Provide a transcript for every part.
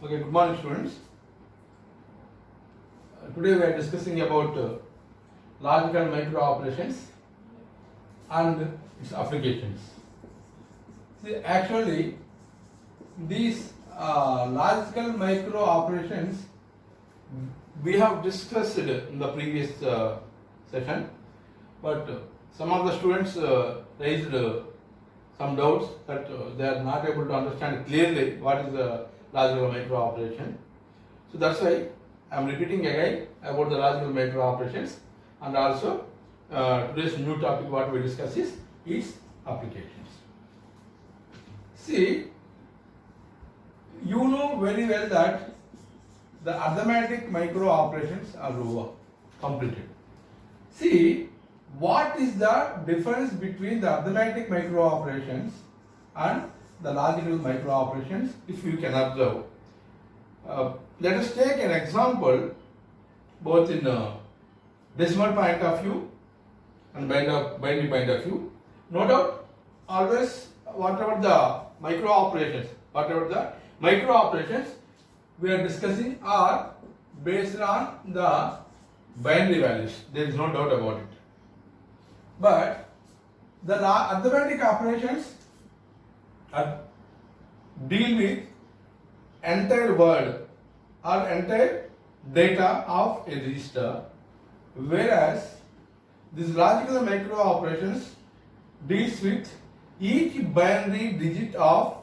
Okay, good morning students. Today we are discussing about logical micro operations and its applications. See, actually these logical micro operations we have discussed in the previous session, but some of the students raised some doubts that they are not able to understand clearly what is the logical micro operation. So that's why I am repeating again about the logical micro operations, and also today's new topic what we discuss is its applications. See, you know very well that the arithmetic micro operations are over, completed. See, what is the difference between the arithmetic micro operations and the logical micro operations, if you can observe? Let us take an example both in decimal point of view and binary point of view. No doubt, always whatever the micro operations we are discussing are based on the binary values. There is no doubt about it. But the arithmetic operations deal with entire word or entire data of a register, whereas these logical micro operations deals with each binary digit of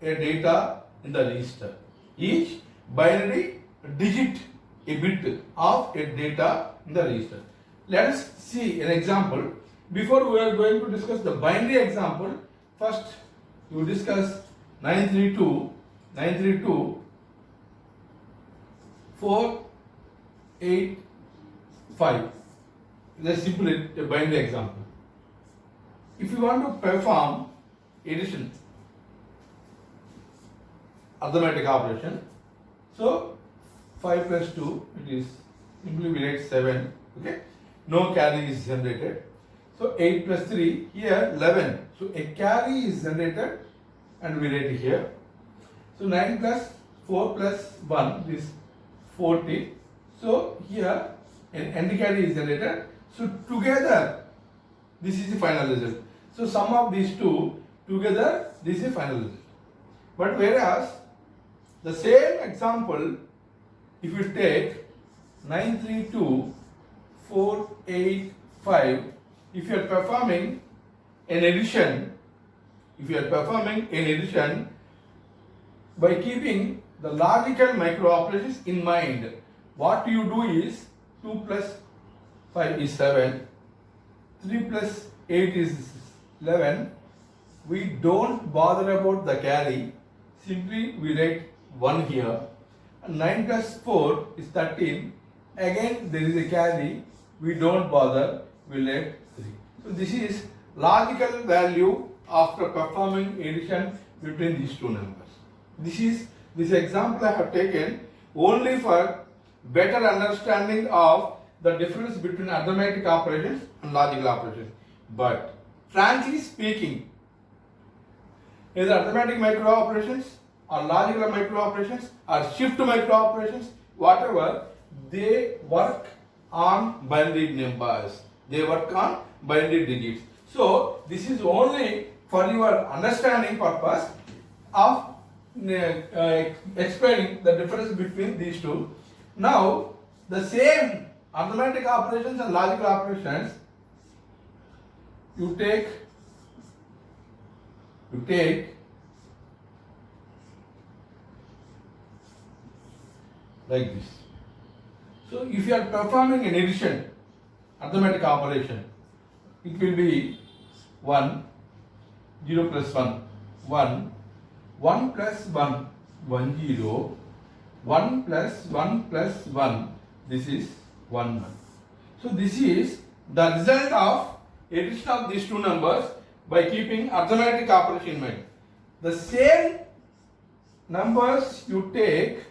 a data in the register. Each binary digit, a bit of a data in the register. Let us see an example. Before we are going to discuss the binary example, first we will discuss 932 485. Let's simply a binary example. If you want to perform addition, arithmetic operation, so 5 plus 2, it is simply we write 7. Okay, no carry is generated. So 8 plus 3, here 11. So a carry is generated and we write here. So 9 plus 4 plus 1 is 40. So here an anti carry is generated. So together this is the final result. So sum of these two together, this is the final result. But whereas the same example, if you take 932 485, if you are performing an addition, by keeping the logical micro operations in mind, what you do is 2 plus 5 is 7, 3 plus 8 is 11. We don't bother about the carry, simply we write 1 here. 9 plus 4 is 13. Again there is a carry, we don't bother, we write 3. So this is logical value after performing addition between these two numbers. This example I have taken only for better understanding of the difference between arithmetic operations and logical operations. But frankly speaking, either arithmetic micro operations or logical micro operations or shift micro operations, whatever, they work on binary numbers. They work on binary digits. So this is only for your understanding purpose of explaining the difference between these two. Now the same arithmetic operations and logical operations, you take like this. So if you are performing an addition arithmetic operation, it will be 1, 0 plus 1, 1, 1 plus 1, 1 0, 1 plus 1 plus 1, this is 1 1. So this is the result of addition of these two numbers by keeping arithmetic operation in mind. The same numbers you take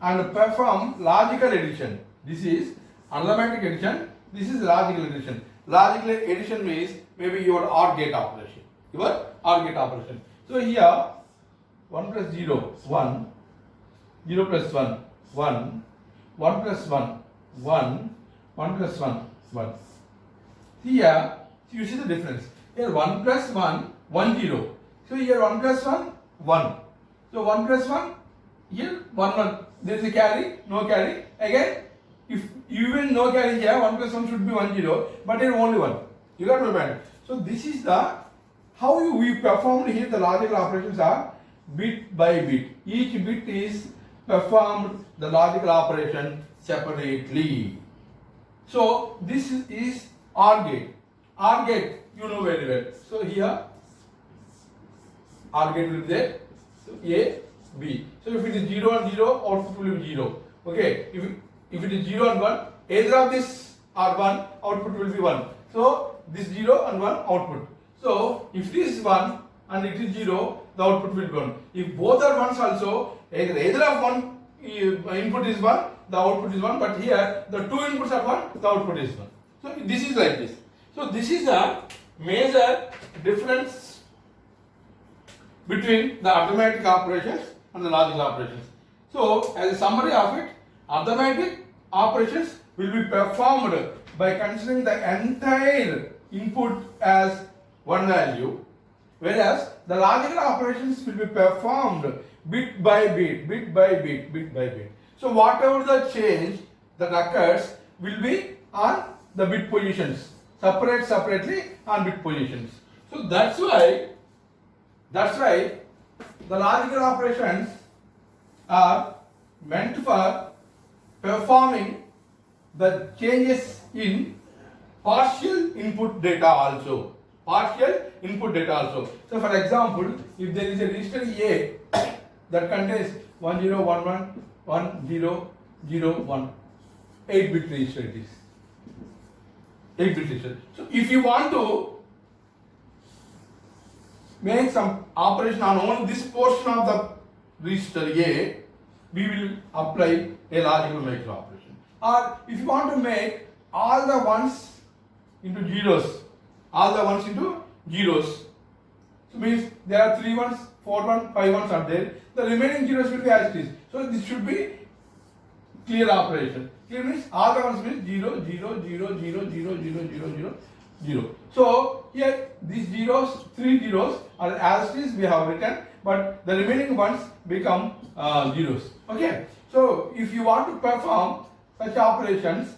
and perform logical addition. This is arithmetic addition, this is logical addition. Logical addition means maybe your OR gate operation. So here 1 plus 0, 1, 0 plus 1, 1, 1 plus 1, 1, 1 plus 1, 1. Here, you see the difference. Here 1 plus 1, 1, 0. So here 1 plus 1, 1. So 1 plus 1, here 1, 1. There is a carry, no carry. Again, if even no carry here, 1 plus 1 should be 1, 0. But here only 1. You got my point. So this is the, how we performed here the logical operations are bit by bit. Each bit is performed the logical operation separately. So this is OR gate. OR gate, you know very well. So here OR gate will be there. So A, B. So if it is 0 and 0, output will be 0. Okay. If it is 0 and 1, either of this are 1, output will be 1. So this 0 and 1 output. So if it is 1 and it is 0, the output will be 1. If both are 1s also, either of one input is 1, the output is 1. But here the two inputs are 1, the output is 1. So this is like this. So this is a major difference between the arithmetic operations and the logical operations. So as a summary of it, arithmetic operations will be performed by considering the entire input as one value, whereas the logical operations will be performed bit by bit, bit by bit, bit by bit. So whatever the change that occurs will be on the bit positions, separately on bit positions. So that's why the logical operations are meant for performing the changes in partial input data also. Partial input data also. So for example, if there is a register A that contains 10, 11, 10, 0, 1, 8-bit register it is. 8-bit register. So if you want to make some operation on only this portion of the register A, we will apply a logical micro operation. Or if you want to make all the ones into zeros, all the ones into zeros, so means there are 3 ones, 4 ones, 5 ones are there. The remaining zeros will be as it is. So this should be clear operation. Clear means all the ones means 0, 0, 0, 0, 0, 0, 0, 0, 0. So here these zeros, 3 zeros are as it is we have written, but the remaining ones become zeros. Okay. So if you want to perform such operations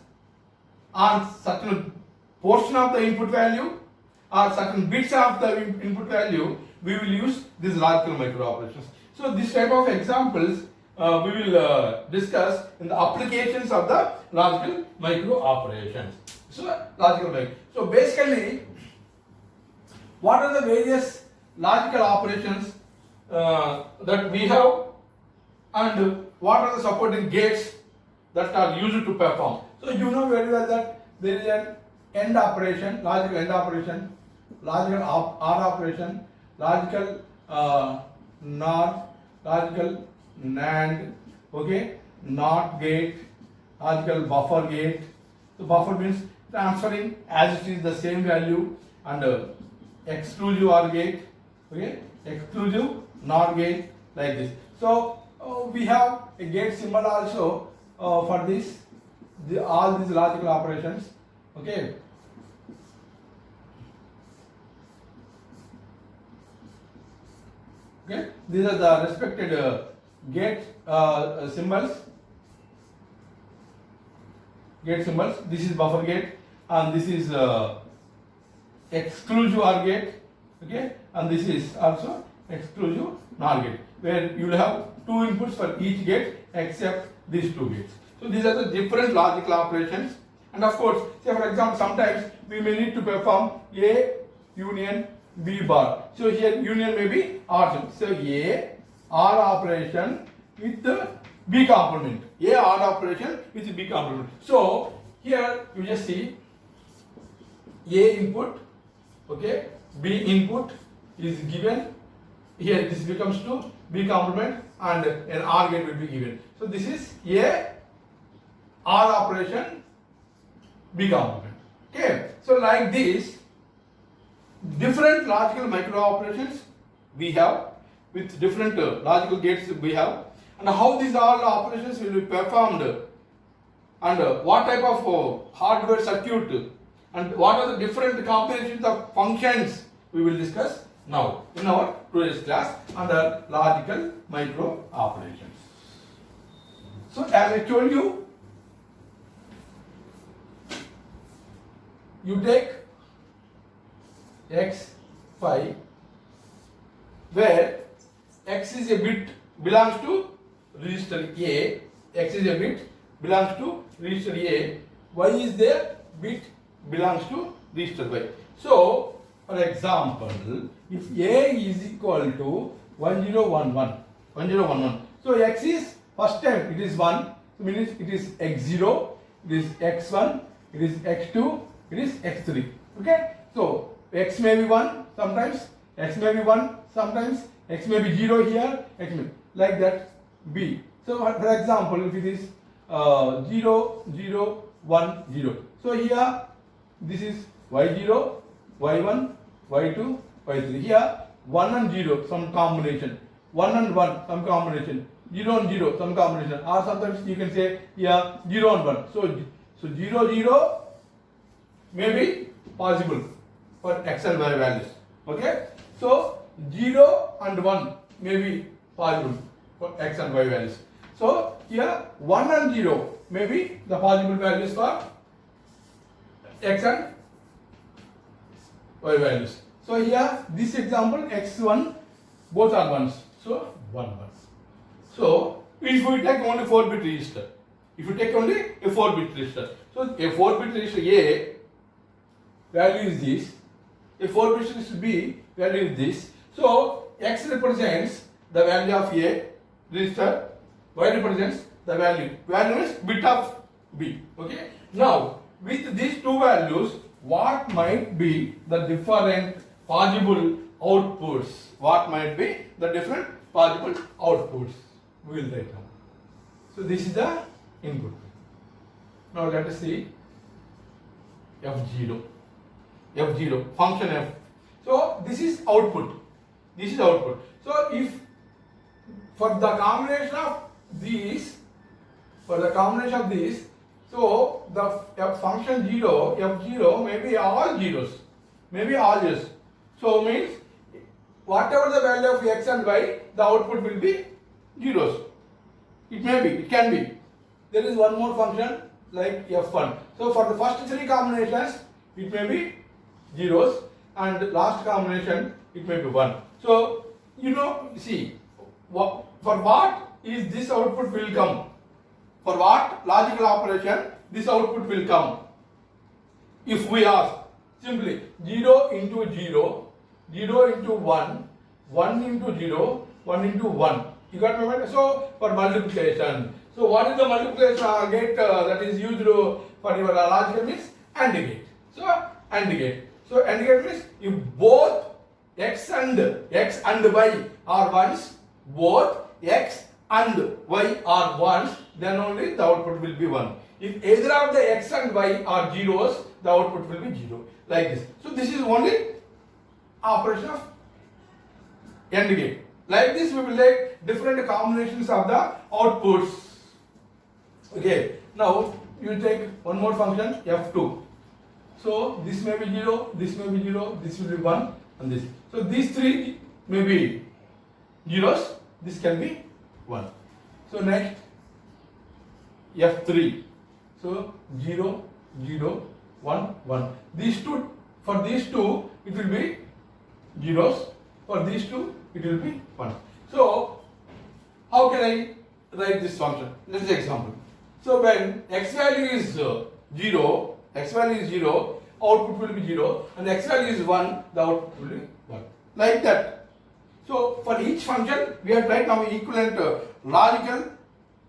on certain portion of the input value or certain bits of the input value, we will use these logical micro operations. So this type of examples we will discuss in the applications of the logical micro operations. So logical micro. So basically, what are the various logical operations that we have, and what are the supporting gates that are used to perform? So you know very well that there is an AND operation, logical AND operation, logical OR operation, logical NOR, logical NAND, okay, NOT gate, logical buffer gate. So buffer means transferring as it is the same value, and exclusive OR gate, okay, exclusive NOR gate, like this. So we have a gate symbol also for this, all these logical operations, okay. Okay, these are the respected gate symbols. Gate symbols. This is buffer gate, and this is exclusive OR gate. Okay, and this is also exclusive NOR gate, where you will have 2 inputs for each gate except these 2 gates. So these are the different logical operations, and of course, say for example, sometimes we may need to perform A union B bar. So here union may be OR. So A OR operation with the B complement. A OR operation with B complement. So here you just see A input, okay, B input is given. Here this becomes to B complement, and an OR gate will be given. So this is A OR operation B complement. Okay. So like this, different logical micro operations we have, with different logical gates we have, and how these all operations will be performed, and what type of hardware circuit, and what are the different combinations of functions we will discuss now in our today's class under logical micro operations. So as I told you, you take x, phi, where x is a bit belongs to register A, x is a bit belongs to register A, y is there, bit belongs to register Y. So, for example, if A is equal to 1011, so x is first time it is 1, so means it is x0, it is x1, it is x2, it is x3. Okay, so x may be 1 sometimes, x may be 1 sometimes, x may be 0 here, x may like that b. So for example, if it is 0 0 1 0, so here this is y0, y1, y2, y3. Here 1 and 0 some combination, 1 and 1 some combination, 0 and 0 some combination, or sometimes you can say here 0 and 1. So 0 0 may be possible for x and y values. Okay, so 0 and 1 may be possible for x and y values. So here 1 and 0 may be the possible values for x and y values. So here this example x1 both are 1s, so 1 1. So if we take only 4-bit register, if you take only a 4-bit register, so a 4-bit register A value is this, a 4-bit register B value is this. So x represents the value of A register, y represents the value is bit of B. Okay, now with these two values, what might be the different possible outputs? What might be the different possible outputs? We will write down. So this is the input. Now let us see F0 function F. So this is output. This is output. So if for the combination of these, so the function F0 may be all zeros, So means whatever the value of x and y, the output will be zeros. It can be. There is one more function like F1. So for the first 3 combinations, it may be zeros, and last combination it may be 1. So see, for what is this output will come? For what logical operation this output will come? If we ask simply 0 into 0, 0 into 1, 1 into 0, 1 into 1. You got my point? So for multiplication. So what is the multiplication gate that is used for your logical means? AND gate. So AND gate. So AND gate means if both x and y are ones, both x and y are ones, then only the output will be 1. If either of the x and y are zeros, the output will be 0. Like this. So this is only operation of AND gate. Like this we will take different combinations of the outputs. Okay. Now you take one more function F2. So this may be 0, this may be 0, this will be 1, and this. So these 3 may be zeros, this can be 1. So next F3. So 0, 0, 1, 1. These two, for these two it will be zeros, for these two it will be 1. So how can I write this function? Let's say example. So when x value is 0, output will be 0, and x value is 1, the output will be 1. Like that. So for each function we have write now equivalent logical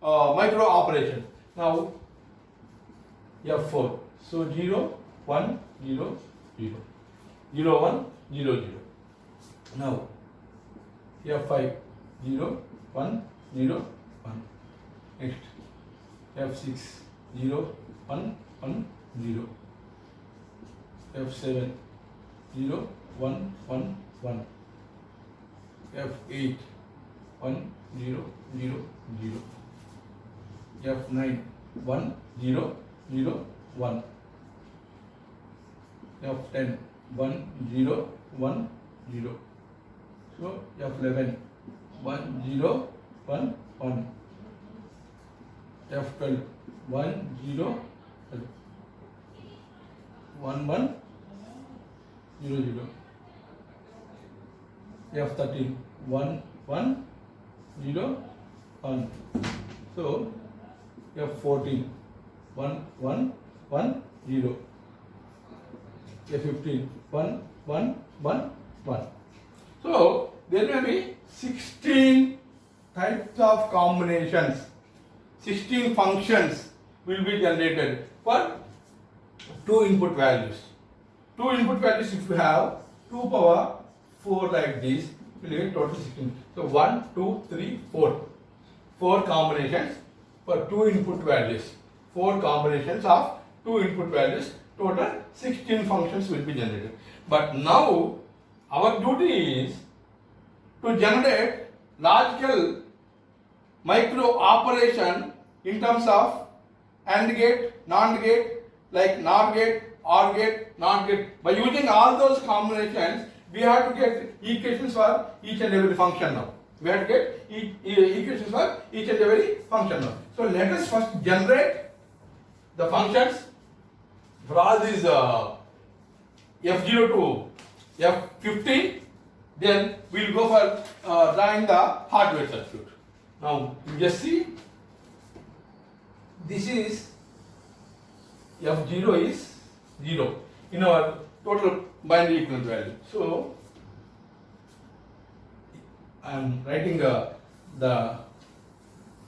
micro operation. Now F4. So 0, 1, 0, 0. 0, 1, 0, 0. Now F5. 0, 1, 0, 1. Next F6. 0, 1, 1, 0. F7. 0, 1, 1, 1. F8 1 0 0 0, F9 1 0 0 1, F10 1 0 1 0. So F11 1 0 1 1, F12 1 0 1 1 0 0, F13 1 1 0 1. So F14 1 1 1 0, F15 1 1 1 1. So there may be 16 types of combinations, 16 functions will be generated for two input values. Two input values, if you have 2 power 4 like this, you will get total 16. So 1, 2, 3, 4. 4 combinations for two input values. 4 combinations of two input values, total 16 functions will be generated. But now our duty is to generate logical micro operation in terms of AND gate, NAND gate, like NOR gate, OR gate, NOT gate. By using all those combinations, we have to get equations for each and every function now. We have to get equations for each and every function now. So let us first generate the functions for all these F0 to F15. Then we will go for drawing the hardware circuit. Now you just see, this is F0 is 0 in our total binary equivalent value. So I am writing the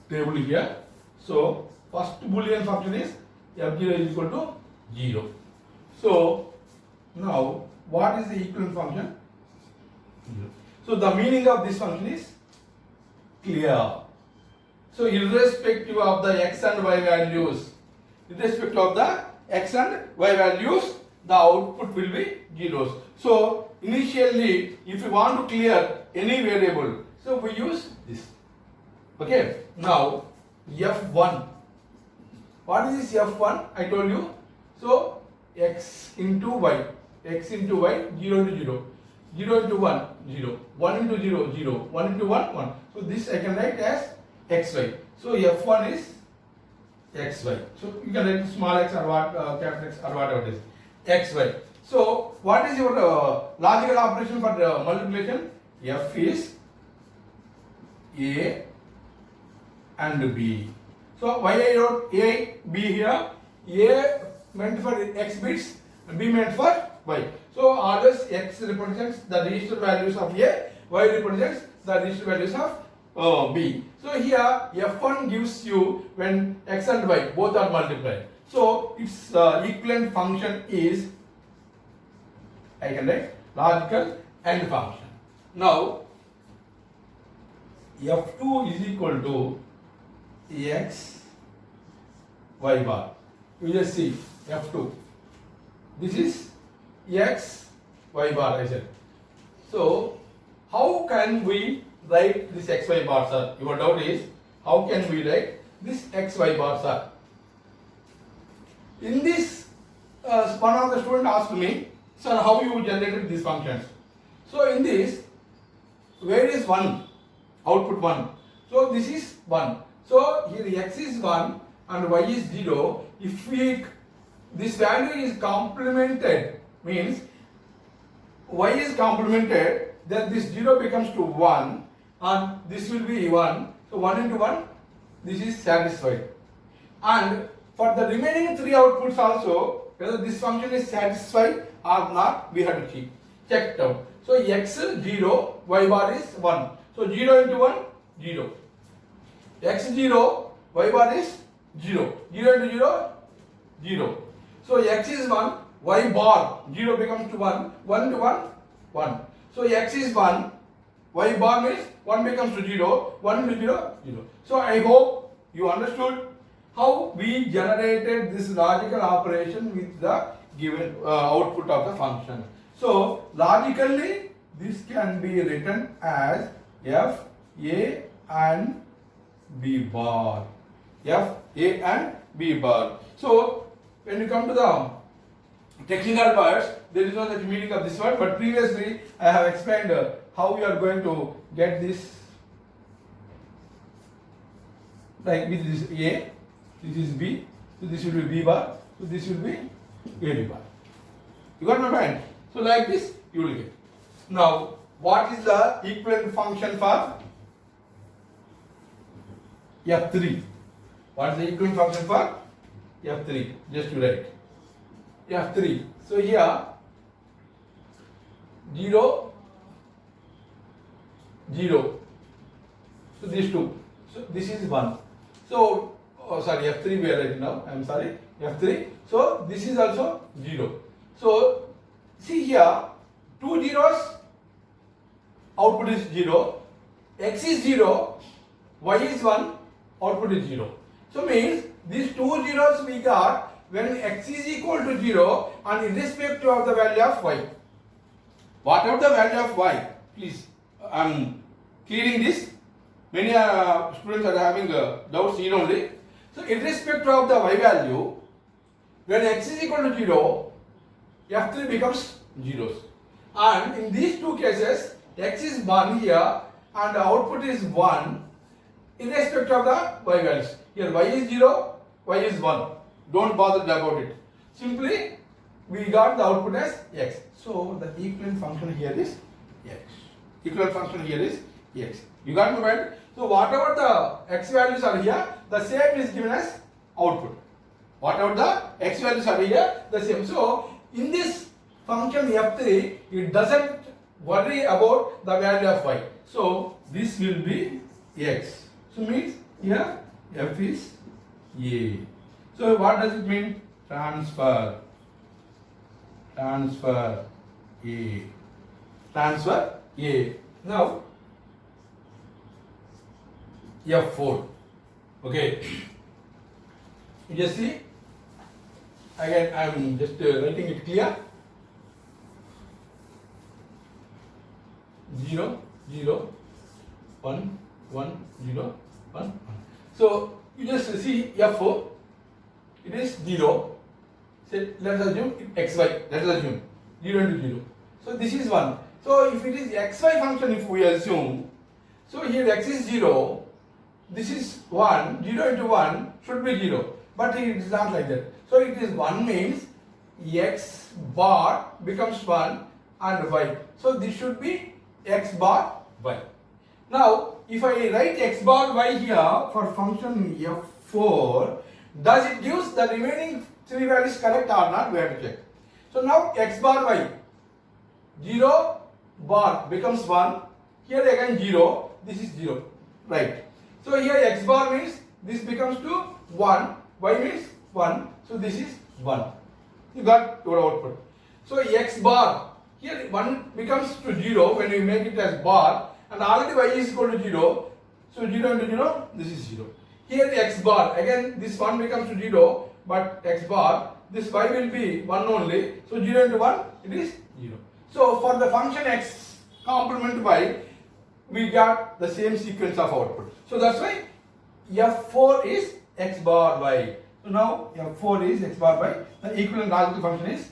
table here. So first Boolean function is F0 is equal to 0. So now what is the equivalent function? 0. So the meaning of this function is clear. So irrespective of the x and y values, irrespective of the x and y values, the output will be zeros. So initially, if you want to clear any variable, so we use this. Okay. Now F1. What is this F1? I told you. So x into y, 0 into 0, 0 into 1, 0, 1 into 0, 0, 1 into 1, 1. So this I can write as xy. So F1 is xy. So you can write small x or what, capital X or whatever it is, xy. So what is your logical operation for multiplication? F is A and B. So why I wrote A, B here? A meant for x bits and B meant for y. So always x represents the register values of A, y represents the register values of B. So here F1 gives you when x and y both are multiplied. So its equivalent function is, I can write, logical AND function. Now F2 is equal to x y bar. You just see F2. This is x y bar, I said. So how can we write this x y bar, sir? Your doubt is, how can we write this x y bar, sir? In this, one of the students asked me, sir, how you generated these functions? So in this, where is 1? Output 1. So this is 1. So here x is 1 and y is 0. If this value is complemented, means y is complemented, then this 0 becomes to 1 and this will be 1. So 1 into 1, this is satisfied. And for the remaining 3 outputs also, whether this function is satisfied or not, we have to check it out. So x 0, y bar is 1. So 0 into 1, 0. X 0, y bar is 0. 0 into 0, 0. So x is 1, y bar 0 becomes to 1, 1 to 1, 1. So x is 1, y bar means 1 becomes to 0, 1 to 0, 0. So I hope you understood how we generated this logical operation with the given output of the function. So logically this can be written as F, A and B bar. F, A and B bar. So when you come to the technical parts, there is no such meaning of this word, but previously I have explained how we are going to get this. Like with this A, this is B, so this will be B bar, so this will be AB bar. You got my point? So like this you will get. Now what is the equivalent function for F3? What is the equivalent function for F3? Just to write F3. So here 0, 0. So these two. So this is 1. So sorry, F3 we are writing now. I am sorry, F3. So this is also 0. So see here, 2 zeros, output is 0. X is 0, Y is 1, output is 0. So means these 2 zeros we got when X is equal to 0 and irrespective of the value of Y. Whatever the value of Y, please, I am clearing this. Many students are having doubts here only. So irrespective of the Y value, when X is equal to 0, F3 becomes zeros. And in these two cases, X is 1 here and the output is 1 irrespective of the Y values. Here Y is 0, Y is 1. Don't bother about it. Simply we got the output as X. So the equivalent function here is X. Equivalent function here is X. You got my point? So whatever the X values are here, the same is given as output. Whatever the X values are here, the same. So in this function F3, it doesn't worry about the value of Y. So this will be X. So means here F is A. So what does it mean? Transfer. Transfer A. Transfer A. Now F4. Okay. You just see. Again, I am just writing it clear. 0, 0, 1, 1, 0, 1, 1. So you just see F4. It is 0. Say, let us assume xy. Let us assume 0 into 0. So this is 1. So if it is xy function, if we assume, so here x is 0. This is 1. 0 into 1 should be 0. But it is not like that. So it is 1 means x bar becomes 1 and y. So this should be x bar y. Now if I write x bar y here for function f4, does it gives the remaining 3 values correct or not? We have to check. So now x bar y, 0 bar becomes 1. Here again 0. This is 0. Right. So here x bar means this becomes to 1. Y means 1. So this is 1. You got your output. So x bar, here 1 becomes to 0 when we make it as bar, and already y is equal to 0. So 0 into 0, this is 0. Here x bar, again this 1 becomes to 0, but x bar, this y will be 1 only. So 0 into 1, it is 0. So for the function x complement y, we got the same sequence of output. So that's why F4 is x bar y. So now F4 is x bar y. The equivalent logical function is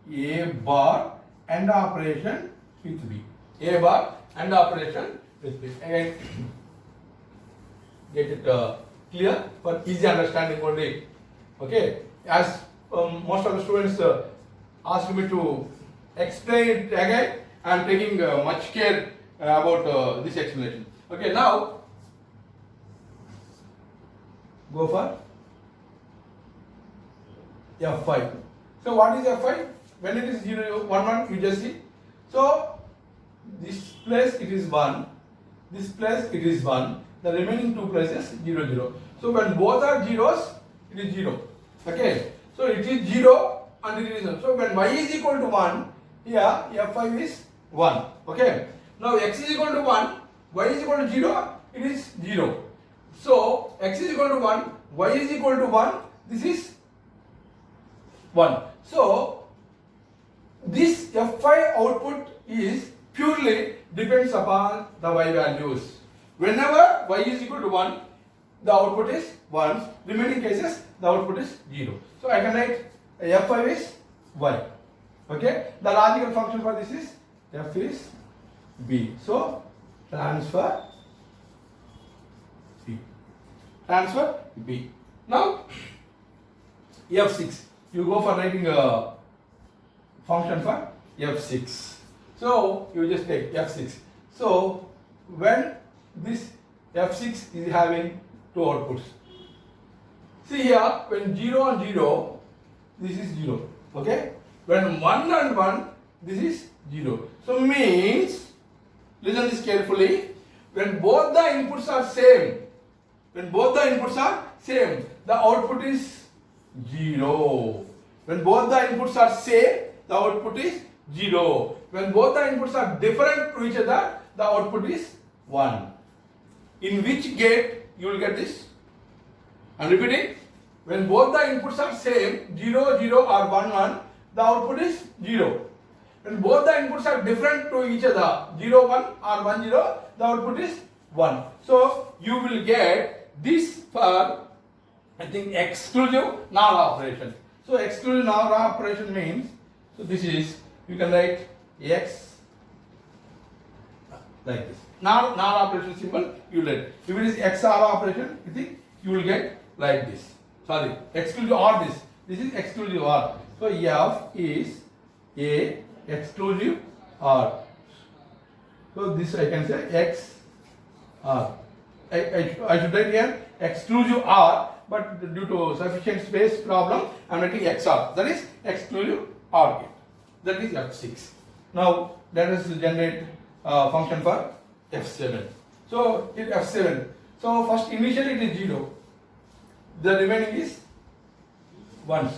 A bar and operation with B. A bar and operation with B. Again, get it clear for easy understanding only. Okay. As most of the students asked me to explain it again, I am taking much care about this explanation. Okay. Now go for F5. So what is F5? When it is 0, 1, 1, you just see. So this place it is 1, this place it is 1, the remaining 2 places 0, 0. So when both are zeros, it is 0. Okay. So it is 0 and it is 1. So when y is equal to 1, here F5 is 1. Okay. Now x is equal to 1, y is equal to 0, it is 0. So x is equal to 1, y is equal to 1, this is 1. So this F5 output is purely depends upon the y values. Whenever y is equal to 1, the output is 1. Remaining cases, the output is 0. So I can write f5 is y. Okay. The logical function for this is f is b. So transfer b. Transfer b. Now f6. You go for writing a function for f6. So you just take f6. So when this f6 is having two outputs. See here, when 0 and 0, this is 0. Okay? When 1 and 1, this is 0. So means, listen this carefully, when both the inputs are same, the output is 0. When both the inputs are same, the output is 0. When both the inputs are different to each other, the output is 1. In which gate you will get this? I am repeating. When both the inputs are same, 0, 0 or 1, 1, the output is 0. When both the inputs are different to each other, 0, 1 or 1, 0, the output is 1. So you will get this for, I think, exclusive NOR operation. So exclusive NOR operation means, so this is, you can write x like this. NOR operation symbol you write. If it is XOR operation, you think you will get like this. Sorry, exclusive OR this. This is exclusive OR. So F is a exclusive OR. So this I can say X R. I should write here exclusive OR, but due to sufficient space problem, I am writing XOR. That is exclusive OR gate. That is F6. Now let us generate function for F7. So in F7, so first initially it is 0. The remaining is 1s.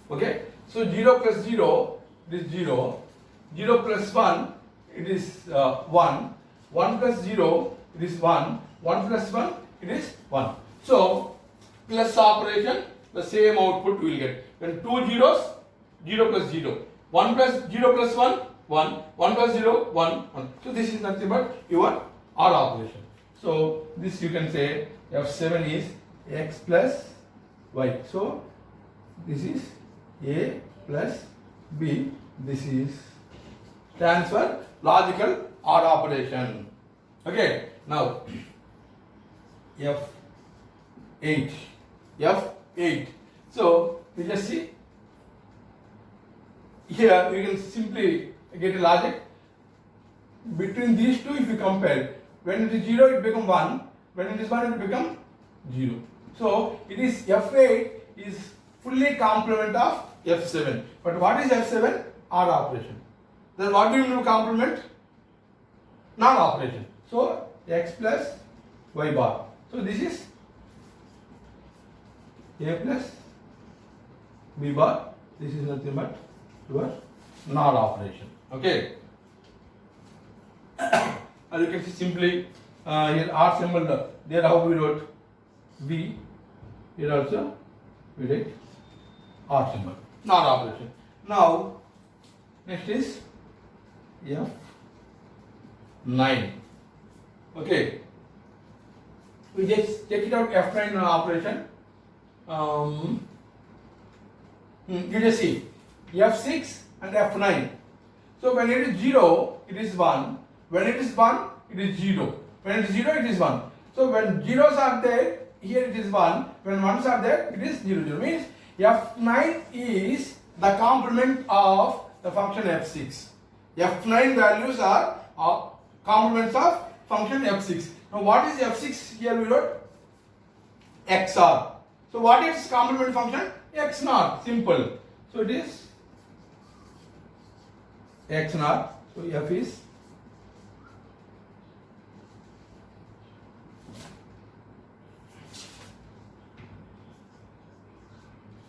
Okay. So 0 plus 0 it is 0. 0 plus 1 it is 1. 1 plus 0 it is 1. 1 plus 1 it is 1. So plus operation, the same output we will get. When two zeros, 0 plus 0. 1 plus 0 plus 1, 1. 1 plus 0, 1, 1. So this is nothing but your OR operation. So this you can say F7 is x plus y. So this is a plus b. This is transfer logical OR operation. Okay. Now F8. F8. So we just see here you can simply get a logic between these two. If you compare, when it is 0 it becomes 1, when it is 1 it becomes 0. So it is F8 is fully complement of F7. But what is F7? OR operation. Then what do you do complement? NOR operation. So x plus y bar. So this is a plus b bar. This is nothing but your NOR operation. Okay. As you can see simply here R symbol, there how we wrote V, here also we write R symbol, NOR operation. Now next is F9. Okay, we just check it out. F9 operation. You just see F6 and F9. So when it is 0, it is 1. When it is 1, it is 0. When it is 0, it is 1. So when zeros are there, here it is 1. When ones are there, it is 0, 0. Means F9 is the complement of the function F6. F9 values are complements of function F6. Now what is F6? Here we wrote XOR. So what is complement function? XNOR. Simple. So it is XNOR. So F is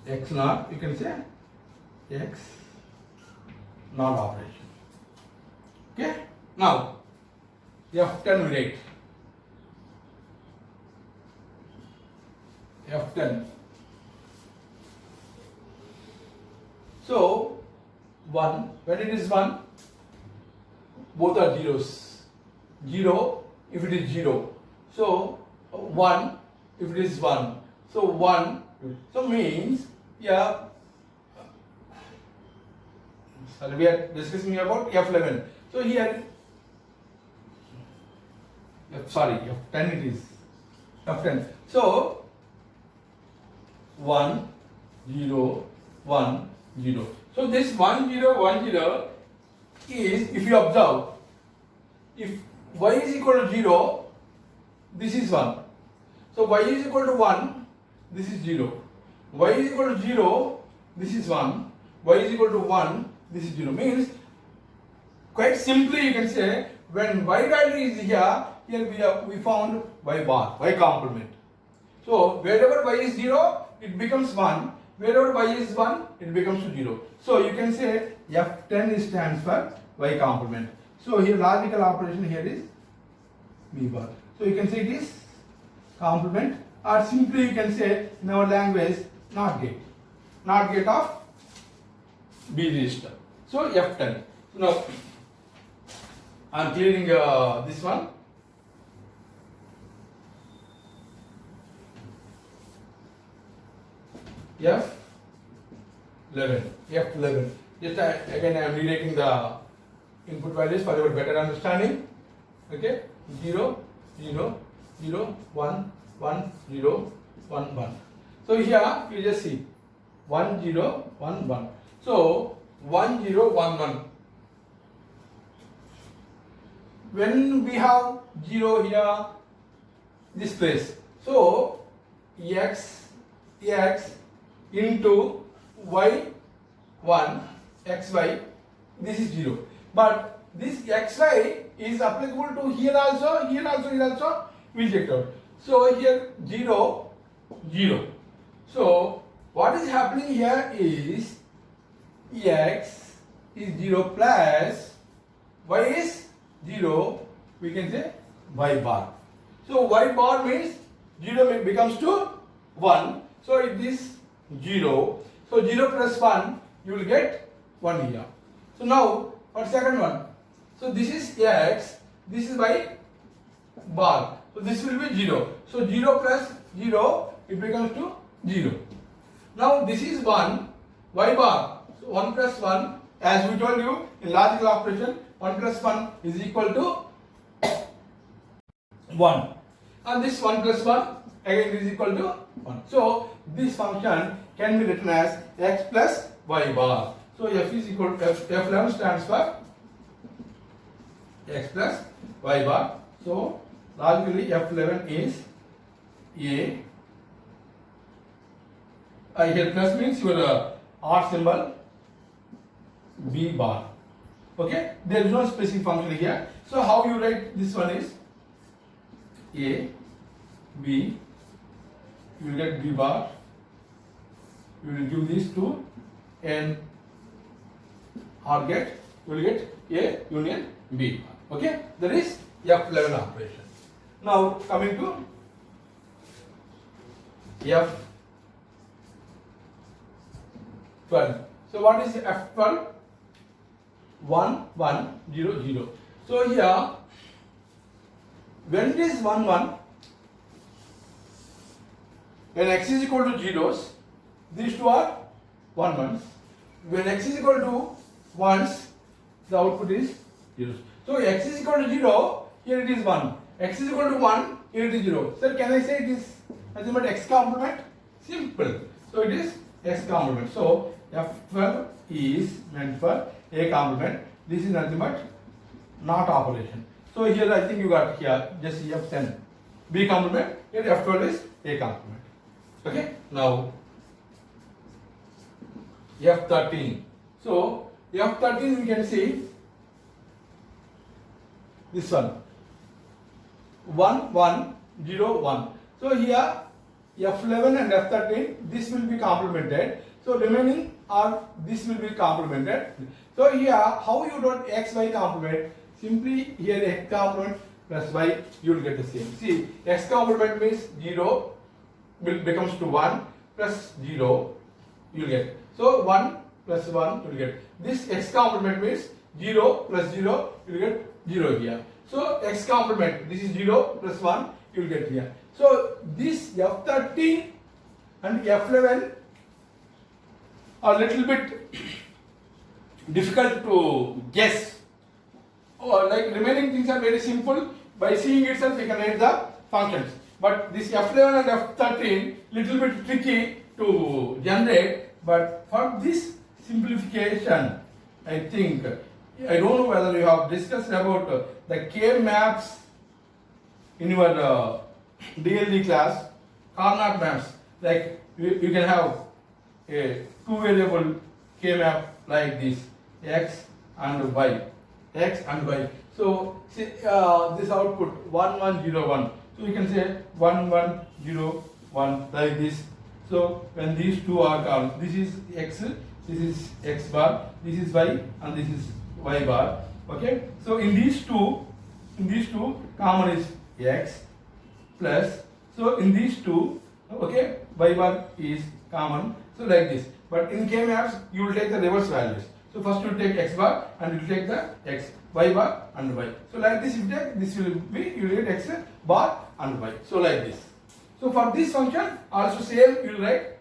XNOR. You can say X NOR operation. Okay. Now F10 we write. F10. So 1. When it is 1, both are zeros. 0 if it is 0. So 1 if it is 1. So 1. So means, yeah. So we are discussing about F11. So here, F10 it is. F10. So 1, 0, 1, 0. So this 1, 0, 1, 0 is, if you observe, if y is equal to 0, this is 1. So y is equal to 1, this is 0. Y is equal to 0, this is 1. Y is equal to 1, this is 0. Means, quite simply you can say, when y value is here we found y bar, y complement. So wherever y is 0, it becomes 1. Wherever y is 1, it becomes 0. So you can say F10 stands for y complement. So here logical operation here is B bar. So you can say it is complement, or simply you can say in our language NOT gate. NOT gate of B register. So F10. So now I am clearing this one. F11. Just again I am rewriting the input values for your better understanding. Okay, 0, 0, 0, 1, 1, 0, 1, 1. So here you just see 1, 0, 1, 1. So 1, 0, 1, 1. When we have 0 here, this place. So x into y1 xy, this is 0. But this xy is applicable to here also, here also we check out. So here 0, 0. So what is happening here is x is 0 plus y is 0, we can say y bar. So y bar means 0 becomes to 1. So it is 0. So 0 plus 1, you will get 1 here. So now, for second one, so this is x, this is y bar. So this will be 0. So 0 plus 0, it becomes to 0. Now this is 1, y bar. So 1 plus 1, as we told you in logical operation, 1 plus 1 is equal to 1. And this 1 plus 1 again is equal to 1. So this function can be written as x plus y bar. So f is equal to F11 stands for x plus y bar. So logically F11 is A. Here plus means your R symbol, B bar. Okay, there is no specific function here. So how you write this one is A, B, you will get B bar, you will give these two, and OR get, you will get A union B. Okay, that is F11 operation. Now coming to F12. So what is F12? 1, 1, 0, 0. So here, when it is 1, 1, when x is equal to zeros, these two are 1, 1s. When x is equal to 1s, the output is zeros. So x is equal to 0, here it is 1. X is equal to 1, here it is 0. Sir, can I say it is nothing but x complement? Simple. So it is x complement. So F12 is meant for A complement. This is nothing but not operation. So here I think you got here just F10 B complement. Here F12 is A complement. Okay. Now F13. So F13 we can see this one 1, 1, 0, 1. So here F11 and F13, this will be complemented. So remaining are this will be complemented. So here how you dot x y complement? Simply here x complement plus y, you will get the same. See, x complement means 0 will becomes to 1 plus 0 you will get. So 1 plus 1 you will get. This x complement means 0 plus 0, you will get 0 here. So x complement, this is 0 plus 1, you will get here. So this F13 and F11 are little bit difficult to guess. Or like remaining things are very simple. By seeing itself, you can write the functions. But this F11 and F13 little bit tricky to generate. But for this simplification, I think, I don't know whether you have discussed about the K maps in your DLD class, Carnot maps. Like you can have a two variable K map like this, x and y, x and y. So see, this output 1101. So you can say 1101 like this. So when these two are called, this is x, this is x bar, this is y, and this is y bar. Okay. So in these two common is x plus. So in these two, okay, y bar is common. So like this. But in K maps, you will take the reverse values. So first you will take x bar and you will take the x, y bar and y. So like this, you take this will be, you will get x bar and y. So like this. So for this function, also same you will write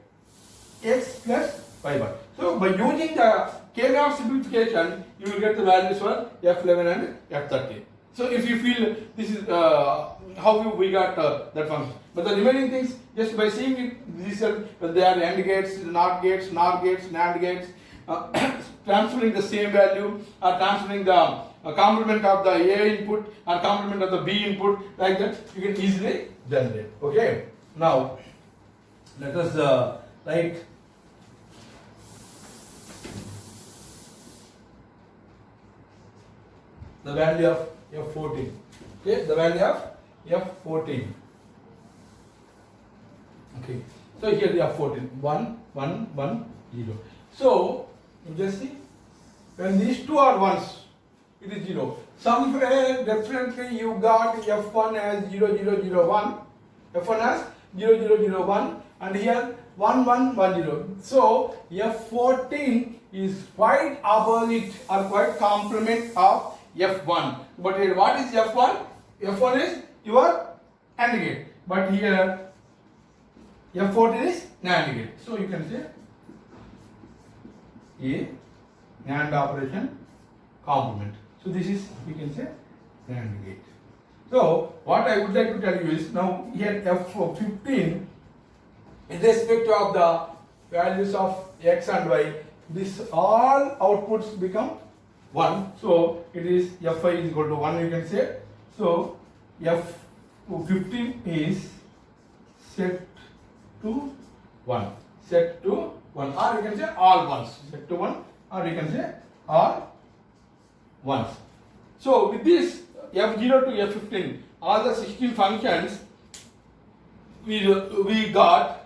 x plus y bar. So by using the K map simplification, you will get the values for F11 and F13. So if you feel this is how we got that function. But the remaining things, just by seeing it, these are they are AND gates, NOT gates, NOR gates, NAND gates, transferring the same value or transferring the complement of the A input or complement of the B input, like that you can easily generate. Okay. Now let us write the value of F14. Okay, the value of F14. Okay, so here the F14 1 1 1 0. So you just see when these two are ones, it is 0. Somewhere definitely you got F1 as 0 0 0 1, F1 as 0 0 0 1, and here 1 1 1 0. So F14 is quite opposite or quite complement of F1. But here what is F1? F1 is your AND gate. But here F14 is NAND gate. So you can say a NAND operation complement. So this is, you can say, NAND gate. So what I would like to tell you is, now here F15 in respect of the values of x and y, this all outputs become 1. So it is Fi is equal to 1, you can say. So F15 is set to 1. Set to 1, or you can say all ones. Set to 1, or you can say all ones. So with this F0 to F15, all the 16 functions we got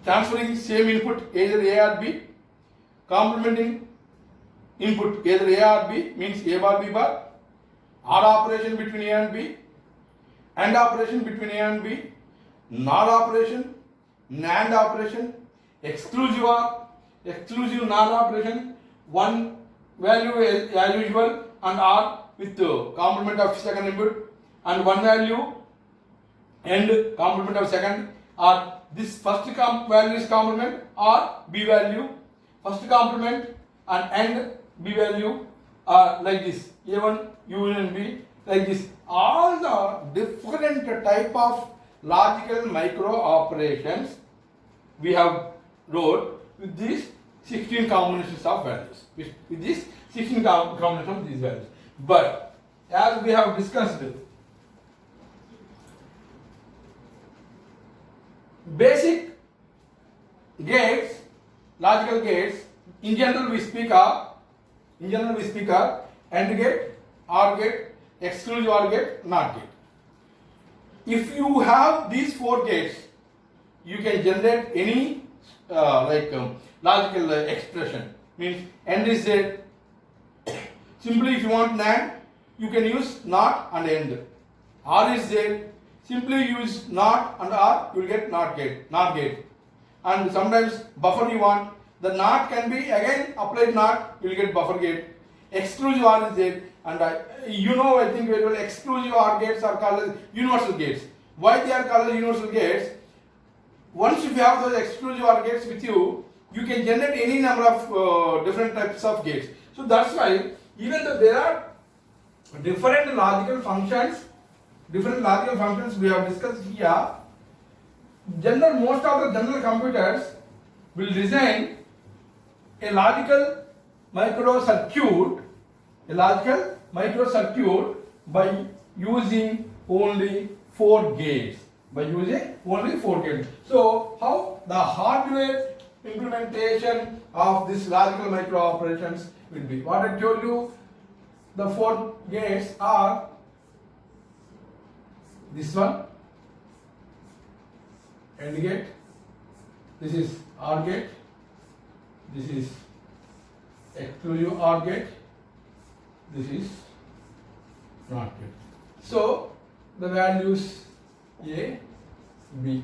transferring same input either A or B, complementing input either A or B means A bar B bar, OR operation between A and B, AND operation between A and B, NOR operation, NAND operation, exclusive OR, exclusive NOR operation, one value as usual and OR with complement of second input, and one value and complement of second, or this first value is complement or B value, first complement and AND B value are like this, A1 union B, like this. All the different type of logical micro operations we have wrote with these 16 combinations of values, with these 16 combinations of these values. But as we have discussed, basic gates, logical gates, in general we speak of AND gate, OR gate, exclusive OR gate, NOT gate. If you have these 4 gates, you can generate any logical expression. Means AND is there. Simply if you want NAND, you can use NOT and AND. OR is there. Simply use NOT and OR, you will get NOT gate. And sometimes buffer you want. The NOT can be again applied NOT, you will get buffer gate. exclusive OR is there, and I think very well exclusive OR gates are called as universal gates. Why they are called as universal gates? Once if you have those exclusive OR gates with you, you can generate any number of different types of gates. So that's why even though there are different logical functions we have discussed here, most of the general computers will design a logical microcircuit by using only 4 gates. So how the hardware implementation of this logical micro operations will be? What I told you, the 4 gates are this one, AND gate, this is OR gate, this is exclusive OR gate, this is NOT gate. So the values A, B.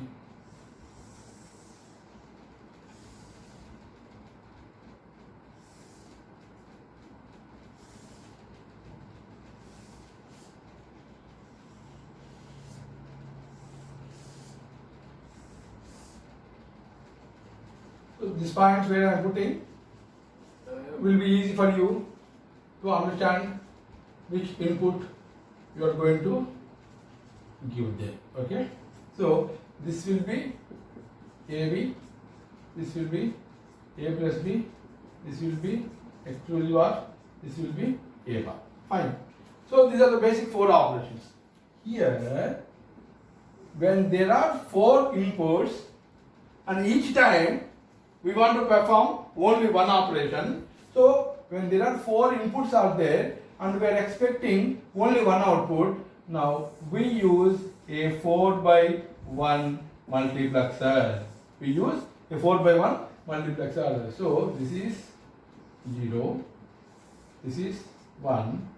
So this point where I am putting will be easy for you to understand which input you are going to give there. Okay. So this will be AB, this will be A plus B, this will be exclusive OR, this will be A bar. Fine. So these are the basic 4 operations. Here, when there are 4 inputs and each time we want to perform only one operation. So when there are 4 inputs are there and we are expecting only one output, now we use a 4 by 1 multiplexer. We use a 4 by 1 multiplexer. So this is 0, this is 1,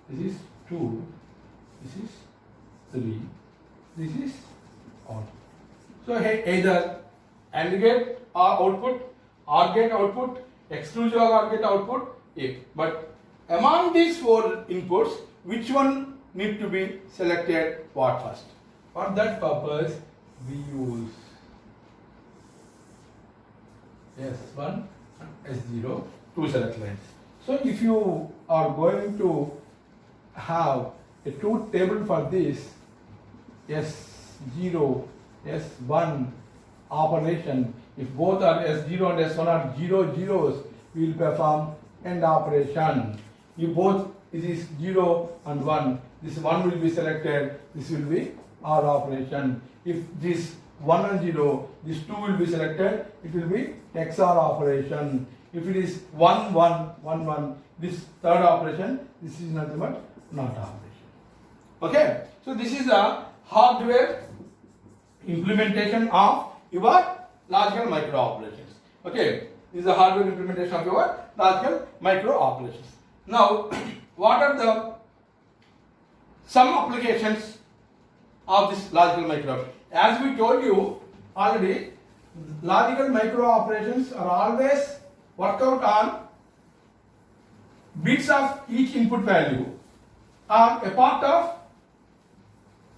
this is 2, this is 3, this is on. So either AND gate output, OR gate output, exclusive OR gate output, A. But among these 4 inputs, which one need to be selected what first? For that purpose, we use S1 and S0 to select lines. So if you are going to have a truth table for this S0, S1 operation, if both are S0 and S1 are 0 zeros, we will perform AND operation. If both it is 0 and 1, this 1 will be selected, this will be OR operation. If this 1 and 0, this 2 will be selected, it will be XOR operation. If it is 1, 1, 1, 1, this third operation, this is nothing but NOT operation. Okay, so this is the hardware implementation of your logical micro operations. Okay, this is the hardware implementation of your logical micro operations. Now, what are the some applications of this logical micro? As we told you already, logical micro operations are always work out on bits of each input value are a part of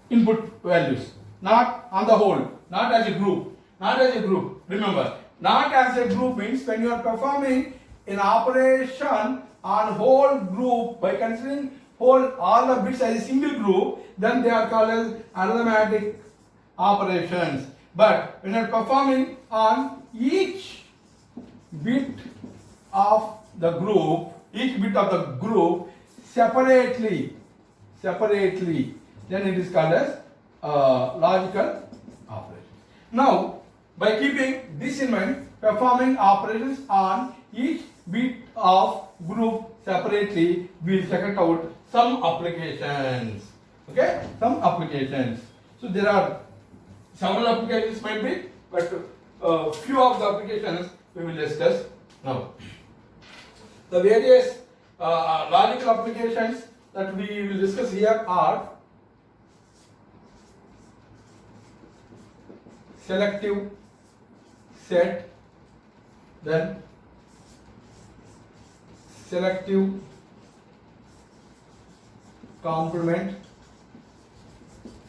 input values, not on the whole, not as a group. Not as a group. Remember, not as a group means when you are performing an operation on whole group by considering all the bits as a single group, then they are called as arithmetic operations. But when you are performing on each bit of the group, separately, then it is called as logical operations. Now, by keeping this in mind, performing operations on each bit of group separately, we will check out some applications. Okay, some applications. So there are several applications might be, but few of the applications we will discuss now. The various logical applications that we will discuss here are selective set, then selective complement,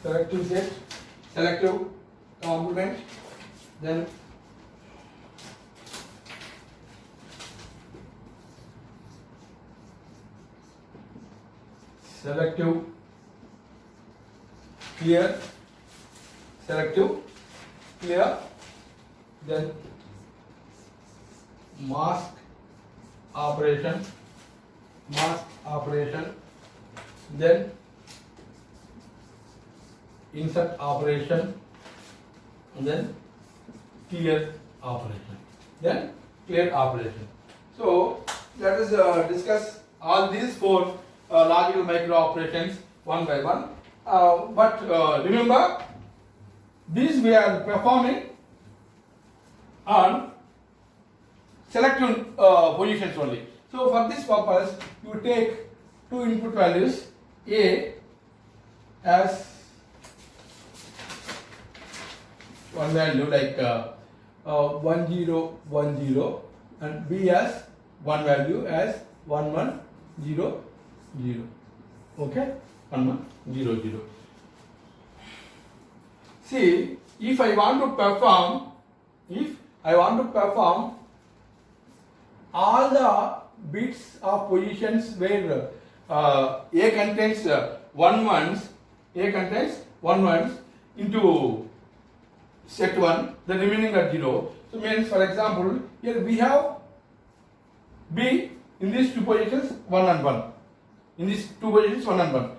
selective set, selective complement, then selective clear, selective clear, then mask operation, then insert operation, and then clear operation. So let us discuss all these four logical micro operations one by one. But remember, these we are performing on selective positions only. So for this purpose, you take two input values, A as one value like 1 0 1 0, and B as one value as 1 1 0 0. Okay, 1 1 0 0. See, if I want to perform all the bits of positions where A contains 1 ones into set 1, the remaining are 0. So means, for example, here we have B in these two positions 1 and 1. In these two positions 1 and 1.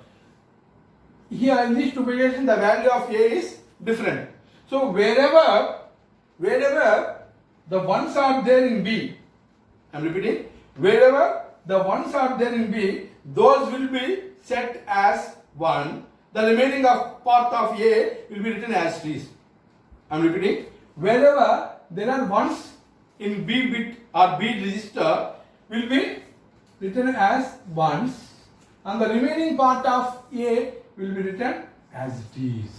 Here in these two positions the value of A is different. So wherever the ones are there in B, I am repeating, wherever the ones are there in B, those will be set as 1. The remaining of part of A will be written as trees. I am repeating, wherever there are ones in B bit or B register will be written as ones, and the remaining part of A will be written as it is.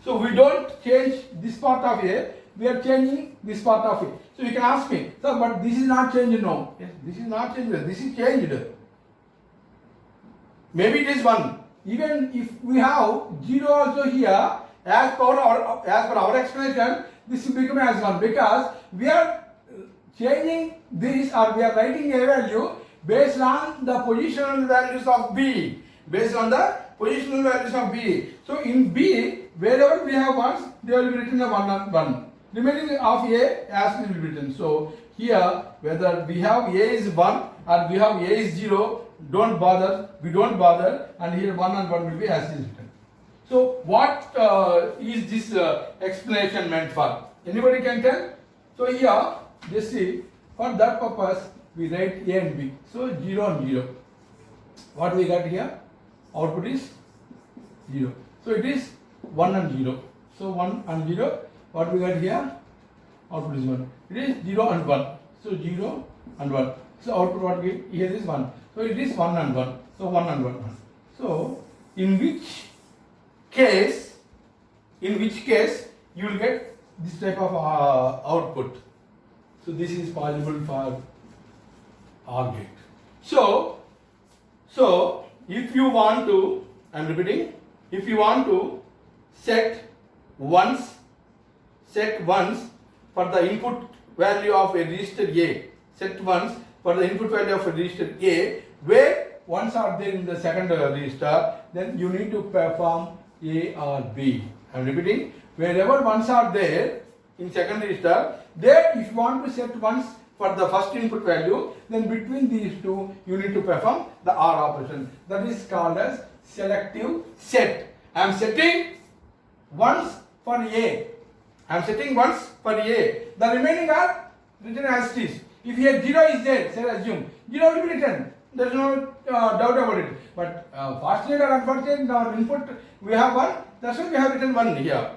So we don't change this part of A, we are changing this part of A. So you can ask me, sir, but this is not changed. No, yes, this is not changed, this is changed. Maybe it is 1. Even if we have 0 also here, as per our explanation, this will become as 1, because we are changing this, or we are writing a value based on the positional values of B. So in B, wherever we have ones, they will be written a 1 and 1. Remaining of A as will be written. So here, whether we have A is 1 or we have A is 0, we don't bother, and here 1 and 1 will be as is written. So what is this explanation meant for? Anybody can tell? So here, just see, for that purpose we write A and B. So 0 and 0. What we got here? Output is 0. So it is 1 and 0. So 1 and 0. What we got here? Output is 1. It is 0 and 1. So 0 and 1. So output what we here is 1. So it is 1 and 1. So 1 and 1. So in which case you will get this type of output. So this is possible for OR gate. So if you want to, I am repeating, if you want to set ones for the input value of a register A, set ones for the input value of a register A, where ones are there in the second register, then you need to perform A or B. I am repeating, wherever ones are there in second register, there if you want to set ones for the first input value, then between these two you need to perform the OR operation. That is called as selective set. I am setting ones for A. The remaining are written as it is. If here 0 is there, say assume 0 will be written. There is no doubt about it. But fortunate or unfortunate, in our input we have 1. That's why we have written 1 here.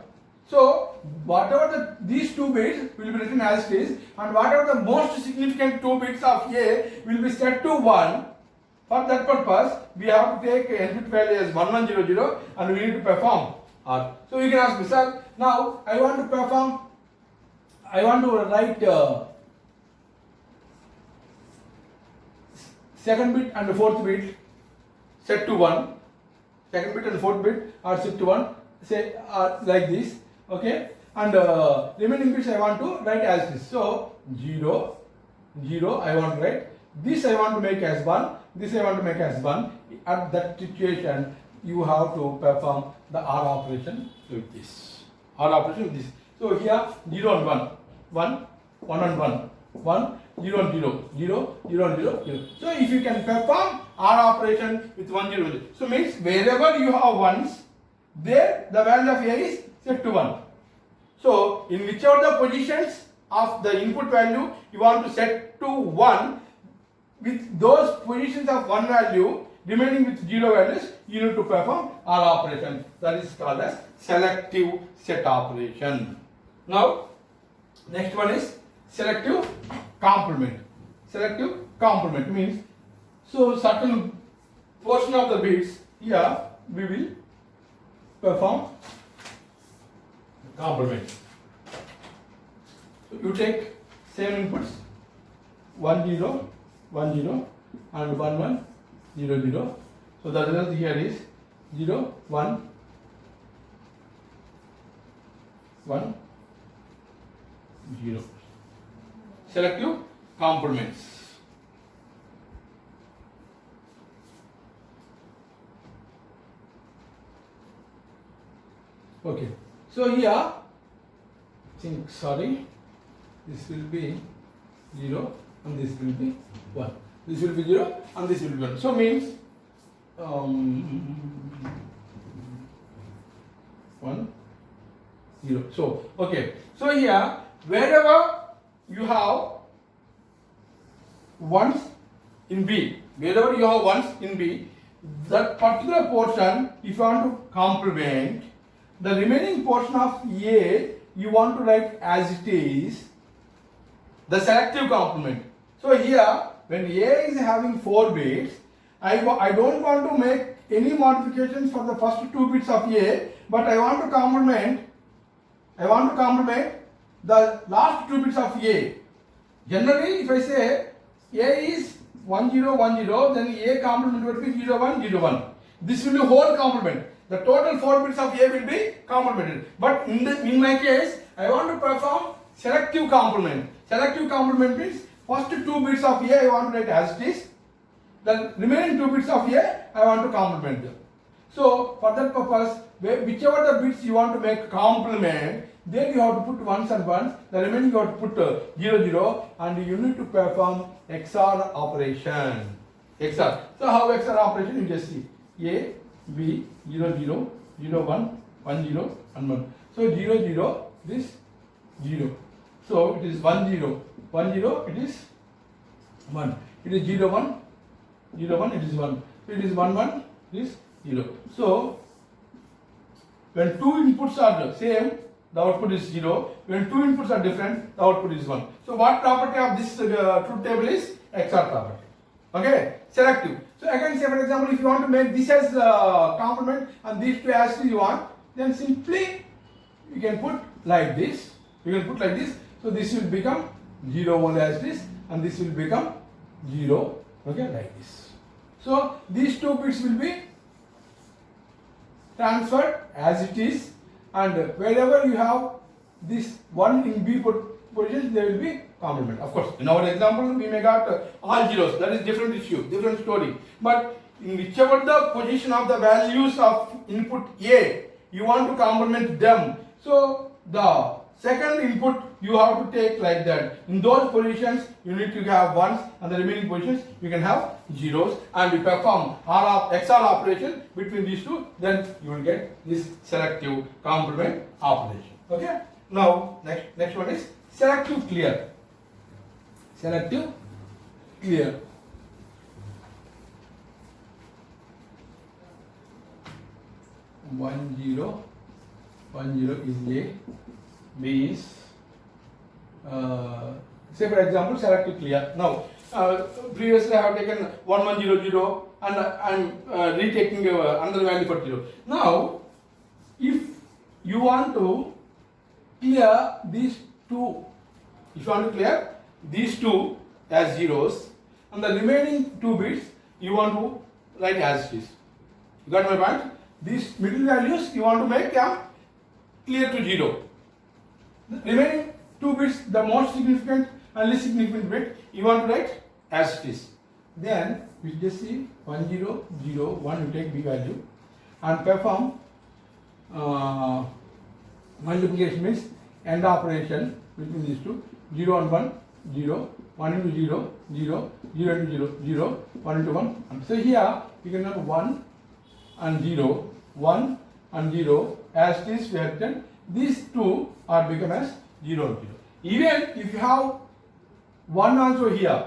So whatever these 2 bits will be written as it is, and whatever the most significant 2 bits of A will be set to 1. For that purpose, we have to take input value as 1100 and we need to perform OR. So you can ask me, sir, now I want to write second bit and the fourth bit set to 1, second bit and fourth bit are set to 1, say like this, okay, and remaining bits I want to write as this. So 0, 0 I want to write, this I want to make as 1, this I want to make as 1. At that situation you have to perform the OR operation with this. OR operation with this. So here 0 and 1, 1, 1 and 1, 1, 0 and 0, 0, 0 and 0, 0. So if you can perform OR operation with 1, 0, 0. So means wherever you have ones, there the value of A is set to 1. So in whichever the positions of the input value you want to set to 1, with those positions of 1 value remaining with 0 values, you need to perform OR operation. That is called as selective set operation. Now next one is selective complement. Selective complement means, so certain portion of the bits here we will perform complement. So you take same inputs 1 0 1 0 and 1 1 0 0. So the result here is 0 1 1 0. Selective complements. Okay. So here, sorry, this will be 0 and this will be 1. This will be 0 and this will be 1. So means 1 0. So okay. So here wherever you have ones in B, wherever you have ones in B, that particular portion, if you want to complement, the remaining portion of A you want to write as it is, the selective complement. So here when A is having 4 bits, I don't want to make any modifications for the first 2 bits of A, but I want to complement the last 2 bits of A. Generally, if I say A is 1 0 1 0, then A complement will be 0 1 0 1. This will be whole complement. The total 4 bits of A will be complemented. But in my case, I want to perform selective complement. Selective complement means first 2 bits of A I want to write as it is. The remaining 2 bits of A I want to complement them. So for that purpose, whichever the bits you want to make complement, there you have to put ones and ones, the remaining you have to put 0 0, and you need to perform XOR operation. XOR. So how XOR operation you just see A, B, 0 0, 0 1, 1 0 and 1. So 0 0, this 0. So it is 1 0, 1 0, it is 1. It is 0 1, 0 1, it is 1. It is 1 1, it is 0. So when 2 inputs are the same, the output is 0. When 2 inputs are different, the output is 1. So what property of this truth table is XOR property. Okay, selective. So again, say for example, if you want to make this as complement and these two as you want, then simply you can put like this. You can put like this. So this will become 0 1 as this, and this will become 0. Okay, like this. So these 2 bits will be transferred as it is, and wherever you have this 1 in B position, there will be complement. Of course, in our example, we may got all zeros. That is different issue, different story. But in whichever the position of the values of input A, you want to complement them. So the second input you have to take like that. In those positions, you need to have ones, and the remaining positions you can have zeros, and you perform XOR operation between these two. Then you will get this selective complement operation. Okay. Now next one is selective clear. Selective clear. One zero is A. B is say for example selective clear. Now previously I have taken 1 1 0 0 and I am retaking another value for 0. Now if you want to clear these two, if you want to clear these two as zeros and the remaining 2 bits you want to write as it is. You got my point? These middle values you want to make them clear to 0. The remaining 2 bits, the most significant and least significant bit, you want to write as it is. Then we just see 1 0 0 1, you take b value and perform multiplication, means end operation between these two. 0 and 1 0, 1 into 0 0, 0 into 0 0, 1 into 1. And so here you can have 1 and 0, 1 and 0 as it is we have written. These two are become as 0 and 0. Even if you have 1 also here,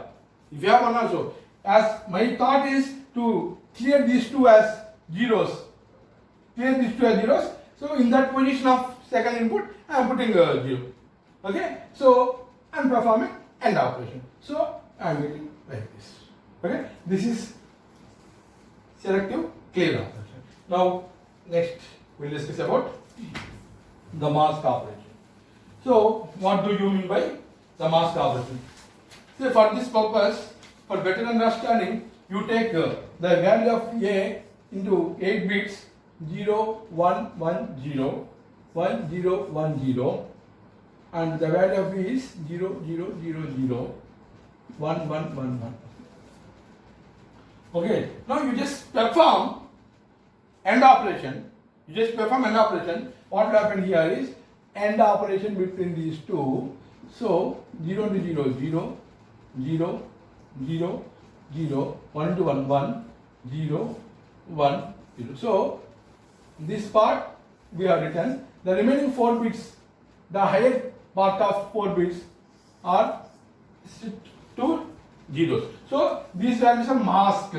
if you have 1 also, as my thought is to clear these two as zeros, so in that position of second input I am putting a 0. Okay, so I am performing AND operation, so I am getting like this. Okay, this is selective clear operation. Now next we will discuss about the mask operation. So what do you mean by the mask operation? So for this purpose, for better understanding, you take the value of A into 8 bits 0 1 1 0 1 0 1 0, and the value of B is 0 0 0 0 1 1 1 1. Okay, now you just perform AND operation. You just perform AND operation. What will happen here is AND operation between these two. So 0 into 0 0 0 0 0, 1 into 1 1 0 1 0. So this part we have written. The remaining 4 bits, the higher part of 4 bits are to zeros. So these values are masked.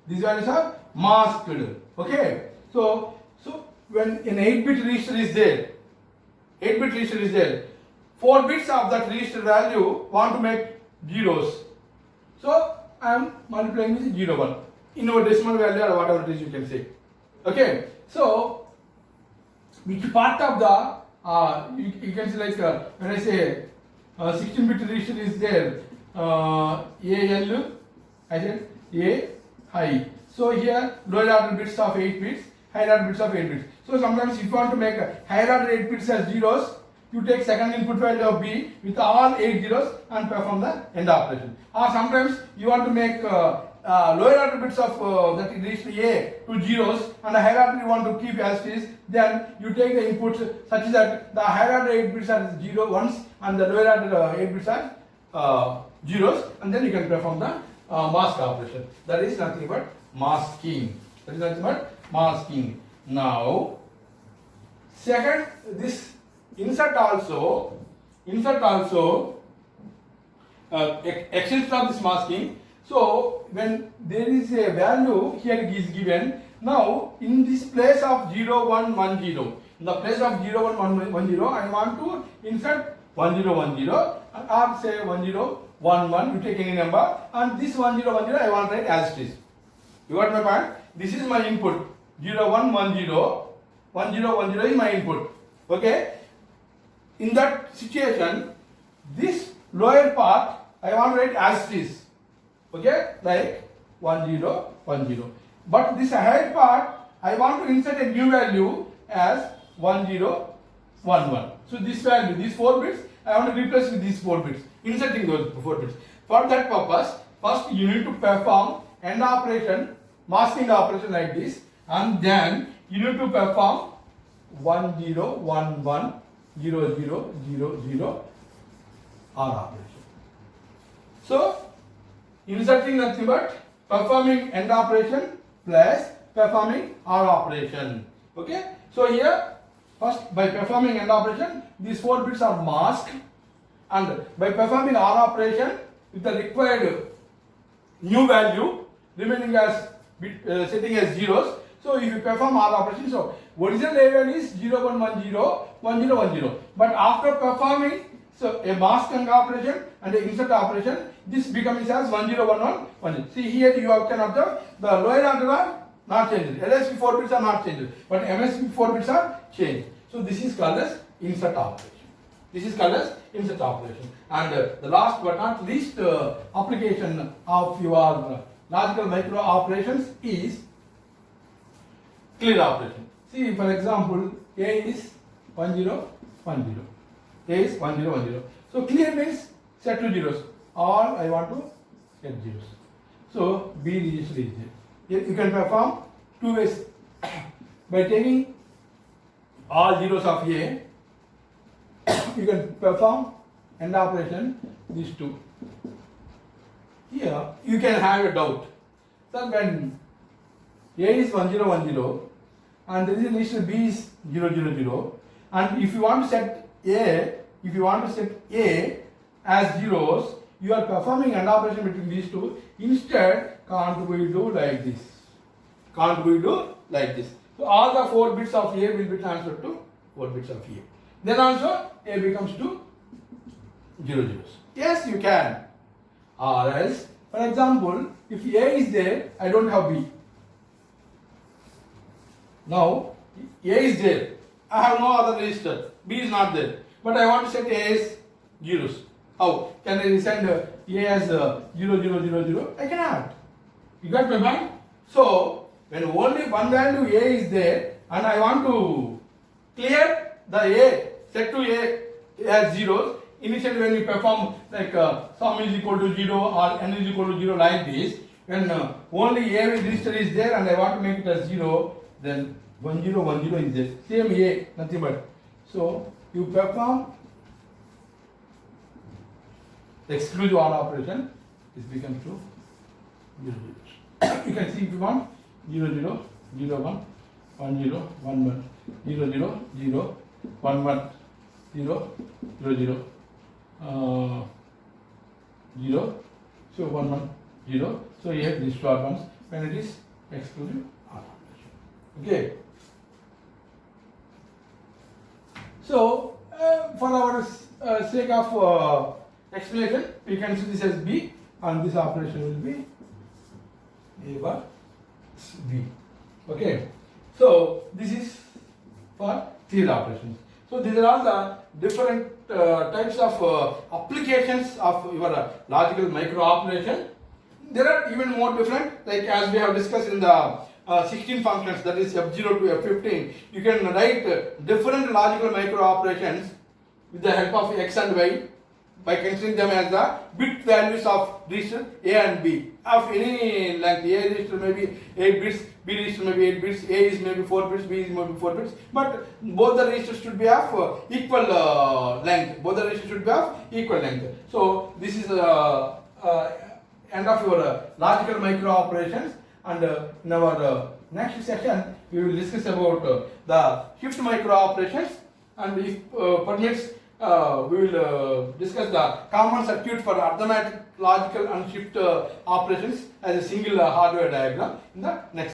These values are masked. Okay. So when an 8-bit register is there, 8-bit register is there, 4 bits of that register value want to make zeros. So I am multiplying with 0 1 in our decimal value or whatever it is you can say. Okay. So which part of the you can say like when I say 16-bit register is there, AL, I said A high. So here lower order bits of 8 bits, higher order bits of 8 bits. So sometimes if you want to make higher order 8 bits as zeros, you take second input value of B with all 8 zeros and perform the AND operation. Or sometimes you want to make lower order bits of that register A to zeros and the higher order you want to keep as it is, then you take the inputs such that the higher order 8 bits are 0 ones and the lower order 8 bits are zeros, and then you can perform the mask operation. That is nothing but masking. That is nothing but masking. Now, second, this insert also extension of this masking. So when there is a value here is given, now in this place of 0 1 1 0, in the place of 0 1 1 1 0, I want to insert 1 0 1 0 or say 1 0 1 1, you take any number, and this 1 0 1 0 I want to write as it is. You got my point? This is my input. 0 1 1 0, 1 0 1 0 is my input. Okay? In that situation, this lower part I want to write as it is. Okay? Like 1 0 1 0. But this higher part I want to insert a new value as 1 0 1 1. So this value, these 4 bits, I want to replace with these 4 bits, inserting those 4 bits. For that purpose, first you need to perform AND operation, masking operation like this, and then you need to perform 1 0 1 1 0 0 0 0 OR operation. So inserting nothing but performing AND operation plus performing OR operation. Okay. So here first by performing AND operation, these 4 bits are masked, and by performing OR operation with the required new value remaining as setting as zeros. So if you perform OR operation, so original level is 0 1 1 0 1 0 1 0. But after performing so a masking operation and an insert operation, this becomes as 1 0 1 1 1 0. See here you can observe the lower order are not changed. LSB 4 bits are not changed, but MSB 4 bits are changed. So this is called as insert operation. This is called as insert operation. And the last but not least application of your logical micro operations is clear operation. See, for example, A is 1 0 1 0. A is 1 0 1 0. So clear means set two zeros. All I want to set zeros. So B register is there. You can perform two ways. By taking all zeros of A, you can perform AND operation these two. Here you can have a doubt. So when A is 1 0 1 0 and there is a register B is 0 0 0, and if you want to set A as zeros, you are performing AND operation between these two. Instead, can't we do like this? Can't we do like this? So all the 4 bits of A will be transferred to 4 bits of A. Then also A becomes 2 0 zeros. Yes, you can. Or else, for example, if A is there, I don't have B. Now A is there. I have no other register. B is not there. But I want to set A as zeros. How? Can I send A as 0 0 0 0? I cannot. You got my point? So when only one value A is there and I want to clear the A, set to A as zeros, initially when you perform like sum is equal to 0 or n is equal to 0 like this, when only A register is there and I want to make it as 0, then 1 0 1 0 is there. Same A, nothing but. So you perform the exclusive OR operation, this becomes to 0 0. You can see if you want 0 0 0 1 1 0 1 1 0 0 0 1 1 0 0 0 0. So 1 1 0. So here these two are ones when it is exclusive OR operation. Okay. So for our sake of explanation, we can see this as B and this operation will be A bar B. Okay. So this is for clear operations. So these are all the different types of applications of your logical micro operation. There are even more different, like as we have discussed in the 16 functions, that is F0 to F15. You can write different logical micro operations with the help of X and Y by considering them as the bit values of register A and B of any length. A register may be 8 bits, B register may be 8 bits, A is maybe 4 bits, B is maybe 4 bits, but both the registers should be of equal length. Both the registers should be of equal length. So this is end of your logical micro operations, and in our next session we will discuss about the shift micro operations, and if permits we will discuss the common circuit for arithmetic, logical and shift operations as a single hardware diagram in the next